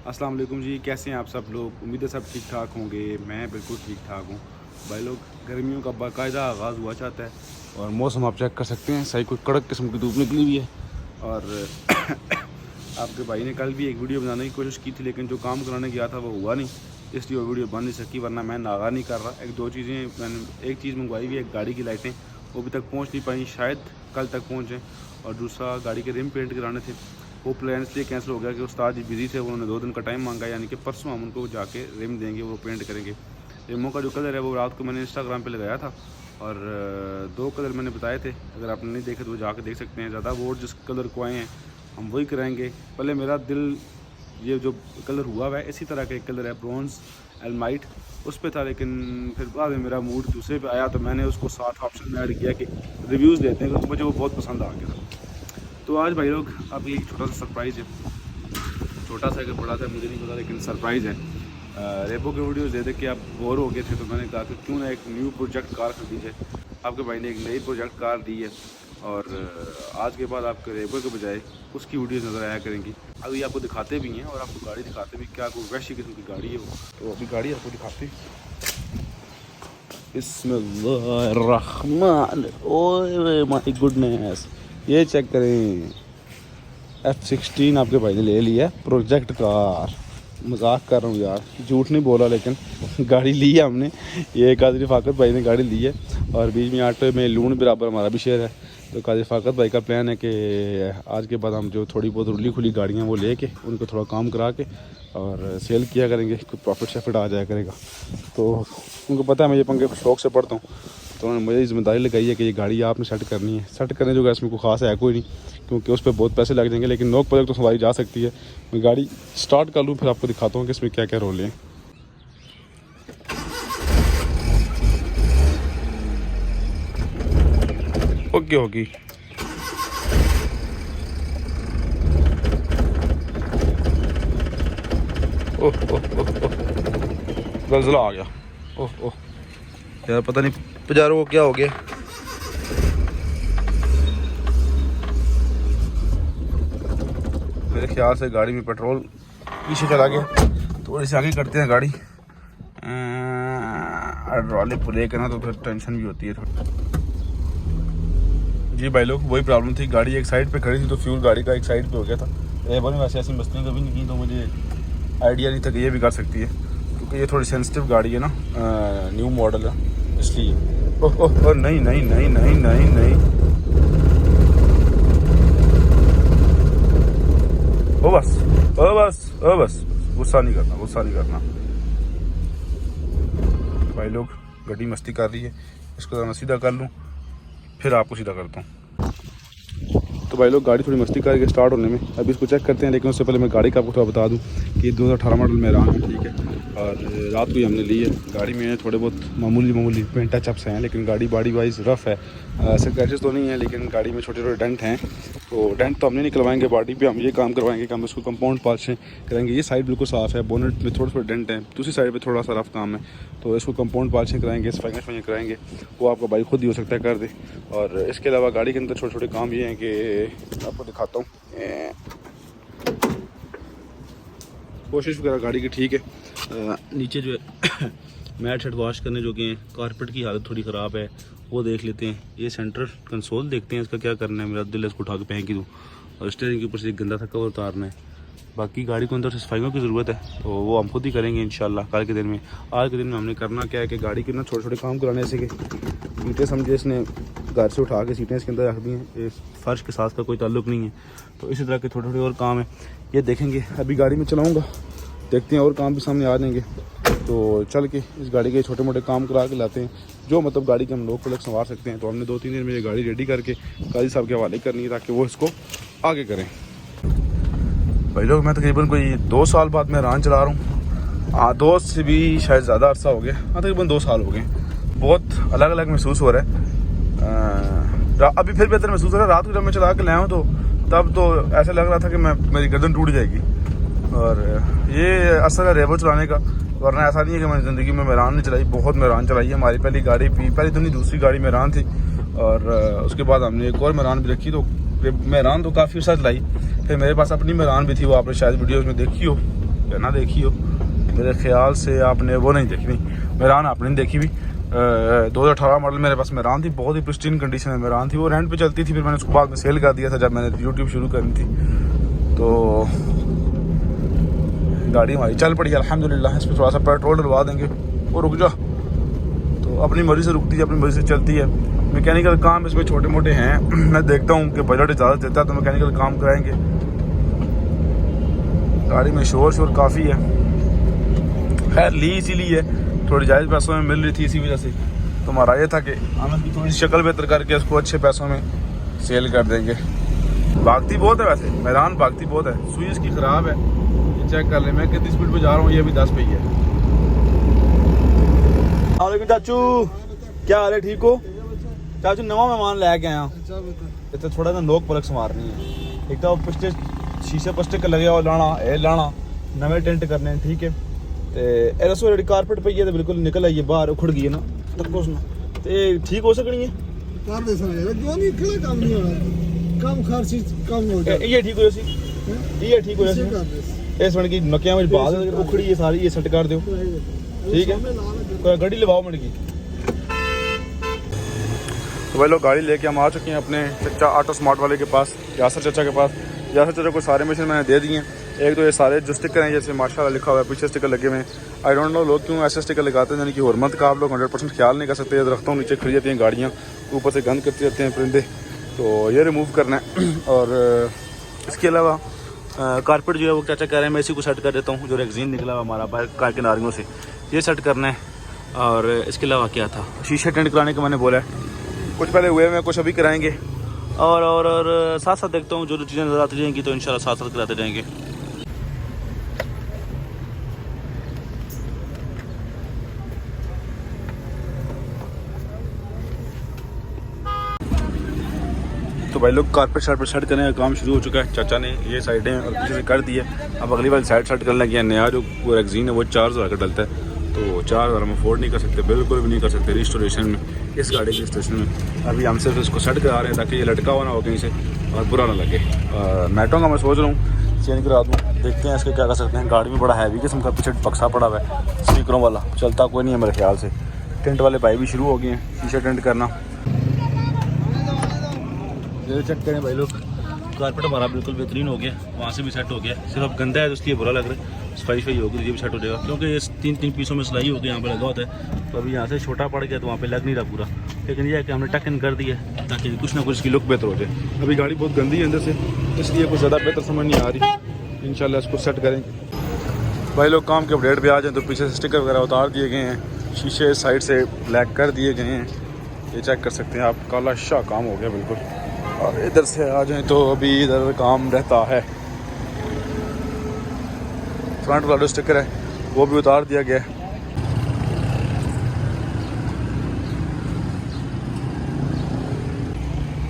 अस्सलाम वालेकुम जी, कैसे हैं आप सब लोग। उम्मीद है सब ठीक ठाक होंगे। मैं बिल्कुल ठीक ठाक हूँ भाई लोग। गर्मियों का बाकायदा आगाज़ हुआ चाहता है और मौसम आप चेक कर सकते हैं, सही कोई कड़क किस्म की धूप निकली हुई है। और आपके भाई ने कल भी एक वीडियो बनाने की कोशिश की थी, लेकिन जो काम कराने गया था वो हुआ नहीं, इसलिए वो वीडियो बन नहीं सकी। वरना मैं नागा नहीं कर रहा। एक दो चीज़ें मैंने, एक चीज़ मंगवाई हुई है, एक गाड़ी की लाइटें, वो अभी तक पहुँच नहीं पाई, शायद कल तक पहुँचें। और दूसरा गाड़ी के रिम पेंट कराने थे, वो प्लान इसलिए कैंसिल हो गया कि उस्ताद जी बिज़ी थे, उन्होंने 2 दिन का टाइम मांगा, यानी कि परसों हम उनको जाके रिम देंगे, वो पेंट करेंगे। रिमों का जो कलर है वो रात को मैंने इंस्टाग्राम पे लगाया था और 2 कलर मैंने बताए थे, अगर आपने नहीं देखे तो वो जाके देख सकते हैं। ज़्यादा वोट जिस कलर को आए हैं हम वही कराएंगे। पहले मेरा दिल ये जो कलर हुआ हुआ है इसी तरह का एक कलर है, ब्रॉन्ज एलमाइट, उस पर था, लेकिन फिर बाद में मेरा मूड दूसरे पे आया तो मैंने उसको साथ ऑप्शन में ऐड किया कि रिव्यूज़ देते हैं, क्योंकि मुझे वो बहुत पसंद आ गया। तो आज भाई लोग आपके लिए छोटा सा सरप्राइज़ है, छोटा सा अगर बड़ा था मुझे नहीं पता, लेकिन सरप्राइज़ है। रेबो के वीडियोस दे के आप बोर हो गए थे, तो मैंने कहा कि क्यों ना एक न्यू प्रोजेक्ट कार खरीदी जाए। आपके भाई ने एक नई प्रोजेक्ट कार दी है और आज के बाद आपके रेबो के बजाय उसकी वीडियोस नज़र आया करेंगी। अभी आपको दिखाते भी हैं और आपको गाड़ी दिखाते भी, क्या कोई वैसी किस्म की गाड़ी है वो, तो अभी गाड़ी आपको दिखाते। बिस्मिल्लाहिर्रहमान, ओए माय गुडनेस, ये चेक करें, F16 आपके भाई ने ले लिया प्रोजेक्ट कार। मजाक कर रहा हूँ यार, झूठ नहीं बोला, लेकिन गाड़ी ली है हमने। ये काजी रफ़ाकत भाई ने गाड़ी ली है और बीच में आटे में लून बराबर हमारा भी शेयर है। तो काजी रफ़ाकत भाई का प्लान है कि आज के बाद हम जो थोड़ी बहुत रुली खुली गाड़ियाँ वो लेके उनको थोड़ा काम करा के और सेल किया करेंगे, कोई प्रॉफिट शॉफिट आ जाया करेगा। तो उनको पता है मैं ये पंखे शौक़ से पढ़ता हूँ, तो उन्होंने मुझे जिम्मेदारी लगाई है कि ये गाड़ी आपने सेट करनी है। सेट करने जो इसमें कोई ख़ास है कोई नहीं, क्योंकि उस पर बहुत पैसे लग जाएंगे, लेकिन नोक पर तो सवारी जा सकती है। मैं गाड़ी स्टार्ट कर लूँ फिर आपको दिखाता हूँ कि इसमें क्या क्या रोल हैं। ओके होगी, ओह ओह ओह ओह, ज़लज़ला आ गया। ओह ओह यार, पता नहीं पजारों को क्या हो गया। मेरे ख्याल से गाड़ी में पेट्रोल पीछे चला गया, थोड़ी सी आगे करते हैं गाड़ी। हाइड्रोलिक ब्रेक है ना, तो फिर टेंशन भी होती है थोड़ी। जी भाई लोग, वही प्रॉब्लम थी, गाड़ी एक साइड पे खड़ी थी तो फ्यूल गाड़ी का एक साइड पे हो गया था। रेबो ने वैसे ऐसी मस्तियाँ कभी नहीं की, तो मुझे आइडिया नहीं था कि ये भी कर सकती है, क्योंकि ये थोड़ी सेंसिटिव गाड़ी है ना, न्यू मॉडल है इसलिए। ओह ओह नहीं नहीं नहीं नहीं नहीं नहीं, ओ बस ओ बस ओ बस, गुस्सा नहीं करना, गुस्सा नहीं करना भाई लोग। गाड़ी मस्ती कर रही है, इसको मैं सीधा कर लूँ फिर आपको सीधा करता हूँ। तो भाई लोग गाड़ी थोड़ी मस्ती करके स्टार्ट होने में, अभी इसको चेक करते हैं, लेकिन उससे पहले मैं गाड़ी का आपको थोड़ा बता दूं कि 2018 मॉडल मेरान है, ठीक है। और रात को ही हमने ली है। गाड़ी में थोड़े बहुत मामूली पेंट टचअप्स हैं, लेकिन गाड़ी बॉडी वाइज रफ़ है, स्क्रैचेस तो नहीं है, लेकिन गाड़ी में छोटे छोटे डेंट हैं। तो डेंट तो हमने निकलवाएंगे, बॉडी पे हम ये काम करवाएंगे कि हम इसको कंपाउंड पॉलिशिंग करेंगे। ये साइड बिल्कुल साफ़ है, बोनेट में थोड़े थोड़े डेंट हैं, दूसरी साइड पे थोड़ा सा रफ काम है, तो इसको कंपाउंड पॉलिशिंग कराएंगे, सफाइयाँ कराएंगे। वो आपका भाई खुद ही हो सकता है कर दे। और इसके अलावा गाड़ी के अंदर छोटे छोटे काम ये हैं कि आपको दिखाता हूँ। कोशिश वगैरह गाड़ी की ठीक है। नीचे जो है मैट शेड वॉश करने जो कि कारपेट की हालत थोड़ी ख़राब है, वो देख लेते हैं। ये सेंटर कंसोल देखते हैं, इसका क्या करना है। मेरा दिल है इसको उठा के फेंक ही दूँ, और स्टीयरिंग के ऊपर से एक गंदा था कवर उतारना है। बाकी गाड़ी को अंदर से सफाइयों की ज़रूरत है, तो वो हम खुद ही करेंगे इंशाल्लाह कल के दिन में। आज के दिन में हमने करना क्या है कि गाड़ी के ना छोटे छोटे काम कराने, जैसे कि सीटें समझे इसने घर से उठा के सीटें इसके अंदर रख दी हैं, फ़र्श के साथ का कोई ताल्लुक़ नहीं है, तो इसी तरह के थोड़े थोड़े और काम है, ये देखेंगे। अभी गाड़ी में चलाऊँगा, देखते हैं और काम भी सामने आ जाएंगे, तो चल के इस गाड़ी के छोटे मोटे काम करा के लाते हैं, जो मतलब गाड़ी के हम लोग को संवार सकते हैं। तो हमने 2-3 दिन में ये गाड़ी रेडी करके काजी साहब के हवाले करनी है, ताकि वो इसको आगे करें। भाई लोग मैं तकरीबन कोई 2 साल बाद मैं रान चला रहा हूँ। 2 से भी शायद ज़्यादा अरसा हो गया, तकरीबन 2 साल हो गए। बहुत अलग अलग महसूस हो रहा है। अभी फिर बेहतर महसूस हो रहा है। रात को जब मैं चला के लाया हूँ तो तब तो ऐसा लग रहा था कि मेरी गर्दन टूट जाएगी। और ये असर है रेबो चलाने का, वरना ऐसा नहीं है कि मैंने ज़िंदगी में मेरान नहीं चलाई, बहुत मेरान चलाई है। हमारी पहली गाड़ी पहली तो नहीं, दूसरी गाड़ी मेरान थी, और उसके बाद हमने एक और मेरान भी रखी, तो मेरान तो काफ़ी अर्सा चलाई। फिर मेरे पास अपनी मेरान भी थी, वो आपने शायद वीडियोज़ में देखी हो। या ना देखी हो, मेरे ख्याल से आपने वो नहीं देखी, नहीं मेरान आपने नहीं देखी भी। 2018 मॉडल मेरे पास मेरान थी, बहुत ही प्रिस्टीन कंडीशन में मेरान थी, वो रेंट पे चलती थी, फिर मैंने उसको बाद में सेल कर दिया था जब मैंने यूट्यूब शुरू करनी थी। तो गाड़ी हमारी चल पड़ी अल्हम्दुलिल्लाह। इस पर थोड़ा सा पेट्रोल डलवा देंगे, वो रुक जा, तो अपनी मर्ज़ी से रुकती है, अपनी मर्ज़ी से चलती है। मैकेनिकल काम इसमें छोटे मोटे हैं, मैं देखता हूँ कि बजट इजाज़त देता है तो मैकेनिकल काम कराएंगे। गाड़ी में शोर काफ़ी है, खैर ली इसीलिए थोड़ी जायज़ पैसों में मिल रही थी, इसी वजह से। तो हमारा ये था कि हम इसकी थोड़ी शक्ल बेहतर करके उसको अच्छे पैसों में सेल कर देंगे। भागती बहुत है वैसे, मैदान भागती बहुत है, सुई इसकी ख़राब है, ये चेक कर ले। मैं कितनी स्पीड पे जा रहा हूँ, ये भी 10 पे ही है। अस्सलाम चाचू, क्या हाल है, ठीक हो चाचू? नवा मेहमान लैके आया, इतने थोड़ा ना नोक पलक संवारनी है। एक तो पिछले शीशे पस्टे के लगे लाना ए लाना, नवे टेंट करने, ठीक है। ते रसो जेह्ड़ी कारपेट पई है तो बिल्कुल निकल आई है बाहर, उखड़ गई है ना, तक्को उसने ते ठीक हो सकनी है। कर दे सर, जो नहीं खड़ा काम नहीं होना, कम खर्च कम हो जाए। ये ठीक हो जासी, ये ठीक हो जासी। इस बन की मक्कियां में बाद उखड़ी है सारी, ये सेट कर दो, ठीक है। कोई गाड़ी लवाओ मन की। तो भाई लोग गाड़ी लेके हम आ चुके हैं अपने चचा ऑटो स्मार्ट वाले के पास, यासर चचा के पास। यासर चचा को सारे मशीन मैंने दे दिए हैं। एक तो ये सारे जो स्टिकर हैं, जैसे माशाल्लाह लिखा हुआ है, पीछे स्टिकर लगे हुए हैं। आई डोंट नो लोग क्यों ऐसे स्टिकर लगाते हैं, यानी कि हुर्मत का आप लोग 100% ख्याल नहीं कर सकते। दरख्तों नीचे खड़ी जाती हैं गाड़ियाँ, ऊपर से गंद करती रहते हैं परिंदे, तो ये रिमूव करना है। और इसके अलावा कारपेट जो है वो चाचा कह रहे हैं मैं इसी को सेट कर देता हूँ, जो रेक्जीन निकला हुआ हमारा कार के नारियों से, ये सेट करना है। और इसके अलावा क्या था, शीशे टेंट कराने का मैंने बोला है, कुछ पहले हुए हैं, कुछ अभी कराएंगे। और साथ साथ देखता हूँ जो चीज़ें नज़र आती जाएंगी तो इंशाल्लाह साथ साथ कराते जाएंगे। तो भाई लोग कारपेट शार्पेट सेट करने का काम शुरू हो चुका है। चाचा ने ये साइडें और पीछे से कर दी है, अब अगली वाली साइड सेट करने लगे हैं। नया जो रेक्जीन है वो 4000 का डलता है, तो 4000 हम अफोर्ड नहीं कर सकते, बिल्कुल भी नहीं कर सकते रिस्टोरेशन में, इस गाड़ी के रिस्टोरेशन में। अभी हम सिर्फ इसको सेट करा रहे हैं ताकि ये लटका हुआ ना हो कहीं से और बुरा ना लगे। मैटों का मैं सोच रहा हूँ चेंज करा दूँ, देखते हैं इसके क्या कर सकते हैं। गाड़ी में बड़ा हैवी किस्म का पीछे बक्सा पड़ा हुआ है स्पीकरों वाला, चलता कोई नहीं है मेरे ख्याल से। टेंट वाले भाई भी शुरू हो गए हैं शीशा टेंट करना। ये चेक करें भाई लोग, कारपेट हमारा बिल्कुल बेहतरीन हो गया, वहाँ से भी सेट हो गया, सिर्फ गंदा है तो इसलिए बुरा लग रहा है। सफाई होगी तो ये भी सेट हो जाएगा, क्योंकि ये 3 पीसों में सिलाई होगी, यहाँ पे लगा होता है। तो अभी यहाँ से छोटा पड़ गया तो वहाँ पे लग नहीं रहा पूरा, लेकिन यह है कि हमने टक इन कर दिया ताकि कुछ ना कुछ इसकी लुक बेहतर हो जाए। अभी गाड़ी बहुत गंदी है अंदर से, इसलिए कुछ ज़्यादा बेहतर समझ नहीं आ रही। इंशाल्लाह इसको सेट करेंगे। भाई लोग काम के अपडेट पे आ जाएँ तो पीछे से स्टिकर वगैरह उतार दिए गए हैं, शीशे साइड से ब्लैक कर दिए गए हैं, ये चेक कर सकते हैं आप, काला शाह काम हो गया बिल्कुल। और इधर से आ जाएं तो अभी इधर काम रहता है, फ्रंट वाला स्टिकर है वो भी उतार दिया गया है।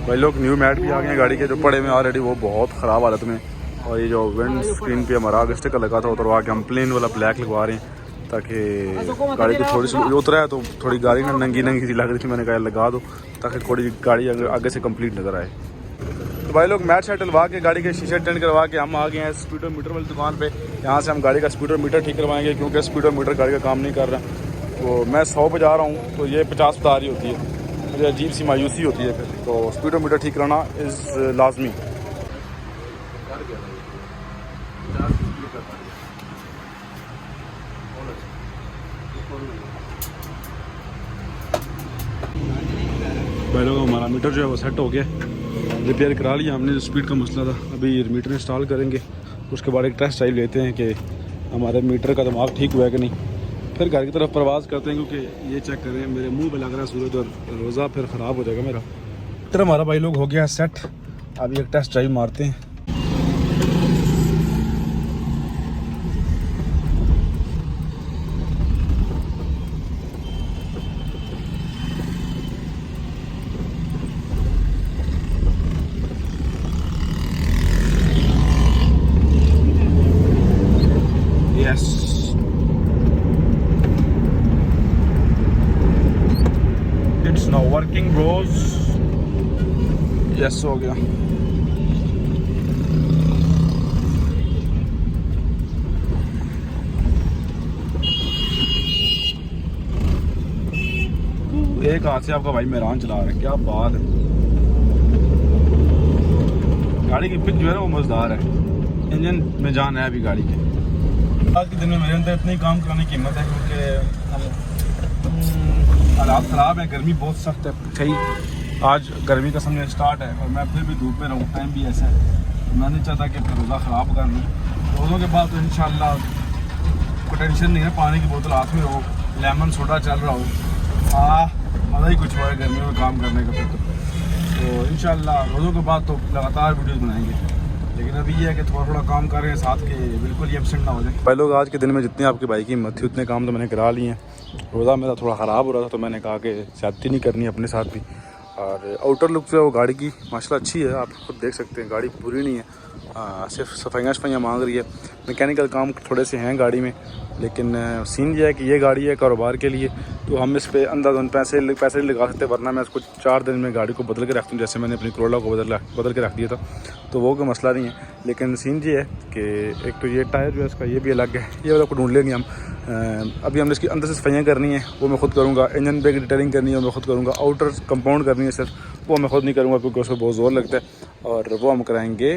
भाई लोग न्यू मैट भी आ गए हैं गाड़ी के, जो पड़े हुए ऑलरेडी वो बहुत ख़राब हालत में। और ये जो विंड स्क्रीन पे हमारा आगे स्टिकर लगा था उतरवा के हम प्लेन वाला ब्लैक लगवा रहे हैं, ताकि गाड़ी की थोड़ी सी उतरा है तो थोड़ी गाड़ी ना नंगी सी लग रही थी, मैंने कहा लगा दो ताकि थोड़ी गाड़ी आगे से कंप्लीट नज़र आए। तो भाई लोग मैट शैट डलवा के गाड़ी के शीशे टेंट करवा के हम आ गए हैं स्पीडोमीटर वाली दुकान पे। यहाँ से हम गाड़ी का स्पीडोमीटर ठीक करवाएंगे, क्योंकि स्पीडोमीटर गाड़ी का काम नहीं कर रहा। तो मैं 100 पे जा रहा हूँ तो ये 50 बता रही होती है, मुझे अजीब सी मायूसी होती है फिर। तो स्पीडोमीटर ठीक कराना इज़ लाजमी। भाई लोग हमारा मीटर जो है वो सेट हो गया, रिपेयर करा लिया हमने, जो स्पीड का मसला था। अभी मीटर इंस्टॉल करेंगे, उसके बाद एक टेस्ट ड्राइव लेते हैं कि हमारे मीटर का दिमाग ठीक हुआ है कि नहीं, फिर घर की तरफ परवाज़ करते हैं। क्योंकि ये चेक करें मेरे मुंह पे लग रहा है सूरज और रोज़ा फिर ख़राब हो जाएगा मेरा। मीटर हमारा भाई लोग हो गया सेट, अभी एक टेस्ट ड्राइव मारते हैं। Yes. It's now working, bros. Yes, हो गया। एक हाथ से आपका भाई मेहरान चला रहा है, क्या बात है। गाड़ी की पिच जो है ना वो मज़ेदार है, इंजन में जान है अभी गाड़ी के। आज के दिन में मेरे अंदर इतनी काम करने की हिम्मत है क्योंकि हालात ख़राब है, गर्मी बहुत सख्त है। सही आज गर्मी का समय स्टार्ट है और मैं फिर भी धूप में रहूँ, टाइम भी ऐसा है। मैं नहीं चाहता कि रोज़ा ख़राब कर लूँ। रोज़ों के बाद तो इंशाल्लाह कोई टेंशन नहीं है, पानी की बोतल हाथ में हो, लेमन सोडा चल रहा हो, मज़ा ही कुछ हुआ है गर्मियों में काम करने का। फिर तो इंशाल्लाह रोज़ों के बाद तो लगातार वीडियोज़ बनाएंगे, लेकिन अभी ये है कि थोड़ा थोड़ा काम कर रहे हैं साथ के, बिल्कुल ये एब्सेंट ना हो जाए। भाई लोग आज के दिन में जितने आपके भाई की हिम्मत थी उतने काम तो मैंने करा लिए हैं। रोज़ा मेरा थोड़ा ख़राब हो रहा था तो मैंने कहा कि ज़्यादती नहीं करनी अपने साथ भी। और आउटर लुक जो है वो गाड़ी की माशाल्लाह अच्छी है, आप खुद देख सकते हैं, गाड़ी बुरी नहीं है। सिर्फ सफाइयाँ मांग रही है, मैकेनिकल काम थोड़े से हैं गाड़ी में। लेकिन सीन ये है कि ये गाड़ी है कारोबार के लिए, तो हम इस पर अंदाज़न पैसे नहीं लगा सकते, वरना मैं इसको 4 दिन में गाड़ी को बदल के रखता हूँ, जैसे मैंने अपनी करोला को बदल के रख दिया था। तो वो कोई मसला नहीं है। लेकिन सीन ये है कि एक तो ये टायर जो है इसका ये भी अलग है, ये वाला को ढूंढ लेंगे हम। अभी हमने इसकी अंदर से सफाइयाँ करनी है, वो मैं खुद करूँगा। इंजन पे की डिटेलिंग करनी है वो मैं खुद करूँगा। आउटर कंपाउंड करनी है सिर्फ, वो मैं खुद नहीं करूँगा क्योंकि उसमें बहुत ज़ोर लगता है, और वो हम कराएंगे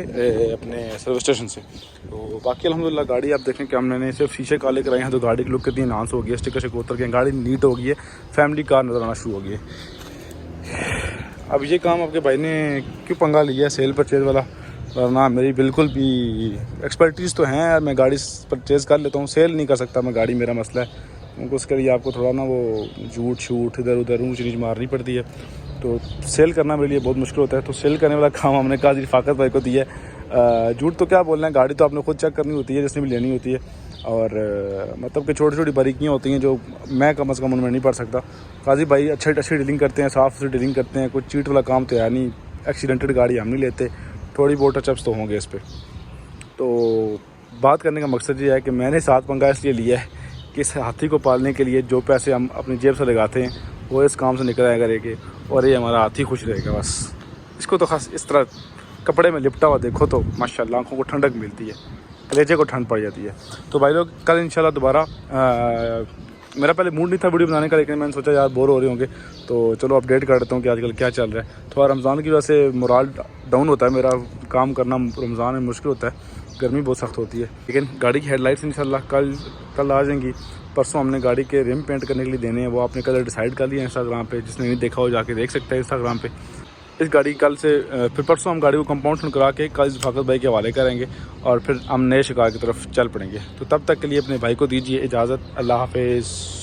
अपने सर्विस स्टेशन से। तो बाकी अल्हम्दुलिल्लाह गाड़ी आप देखें कि हमने सिर्फ शीशे काले कराए हैं तो गाड़ी की लुक कितनी एनहांस हो गई है, स्टिकर से उतर के गाड़ी नीट हो गई है, फैमिली कार नज़र आना शुरू हो गई है। अब ये काम आपके भाई ने क्यों पंगा लिया है सेल परचेज़ वाला, वरना मेरी बिल्कुल भी एक्सपर्टीज़ तो हैं, मैं गाड़ी परचेज़ कर लेता हूँ, सेल नहीं कर सकता मैं गाड़ी, मेरा मसला है। क्योंकि उसके लिए आपको थोड़ा ना वो झूठ इधर उधर ऊँच नीच मारनी पड़ती है, तो सेल करना मेरे लिए बहुत मुश्किल होता है। तो सेल करने वाला काम हमने काजी फाकत भाई को दिया है। झूठ तो क्या बोलना है, गाड़ी तो आपने खुद चेक करनी होती है जिसने भी लेनी होती है, और मतलब कि छोटी छोटी बारीकियाँ होती हैं जो मैं कम से कम उनमें नहीं पढ़ सकता। काजी भाई अच्छी डीलिंग करते हैं, साफ़ सुथरी डीलिंग करते हैं, कुछ चीट वाला काम तो है नहीं, एक्सीडेंटेड गाड़ी हम नहीं लेते, थोड़ी बहुत टचअप्स तो होंगे इस पर। तो बात करने का मकसद ये है कि मैंने साथ पंगा इसलिए लिया है कि इस हाथी को पालने के लिए जो पैसे हम अपनी जेब से लगाते हैं वो इस काम से निकल आया करेंगे, और ये हमारा हाथी खुश रहेगा बस। इसको तो खास इस तरह कपड़े में लिपटा हुआ देखो तो माशाल्लाह आँखों को ठंडक मिलती है, कलेजे को ठंड पड़ जाती है। तो भाई लोग कल इंशाल्लाह दोबारा, मेरा पहले मूड नहीं था वीडियो बनाने का, लेकिन मैंने सोचा यार बोर हो रहे होंगे तो चलो अपडेट कर देता हूँ कि आजकल क्या चल रहा है। थोड़ा रमज़ान की वजह से मोराल डाउन होता है मेरा, काम करना रमज़ान में मुश्किल होता है, गर्मी बहुत सख्त होती है। लेकिन गाड़ी की हेडलाइट्स इंशाल्लाह कल आ जाएंगी। परसों हमने गाड़ी के रिम पेंट करने के लिए देने हैं, वो आपने कलर डिसाइड कर लिया इंस्टाग्राम पे, जिसने नहीं देखा हो जाके देख सकता है इंस्टाग्राम पे। इस गाड़ी कल से फिर परसों हम गाड़ी को कंपाउंड करा के कल फाकत भाई के हवाले करेंगे और फिर हम नए शिकार की तरफ चल पड़ेंगे। तो तब तक के लिए अपने भाई को दीजिए इजाज़त। अल्लाह हाफ़िज़।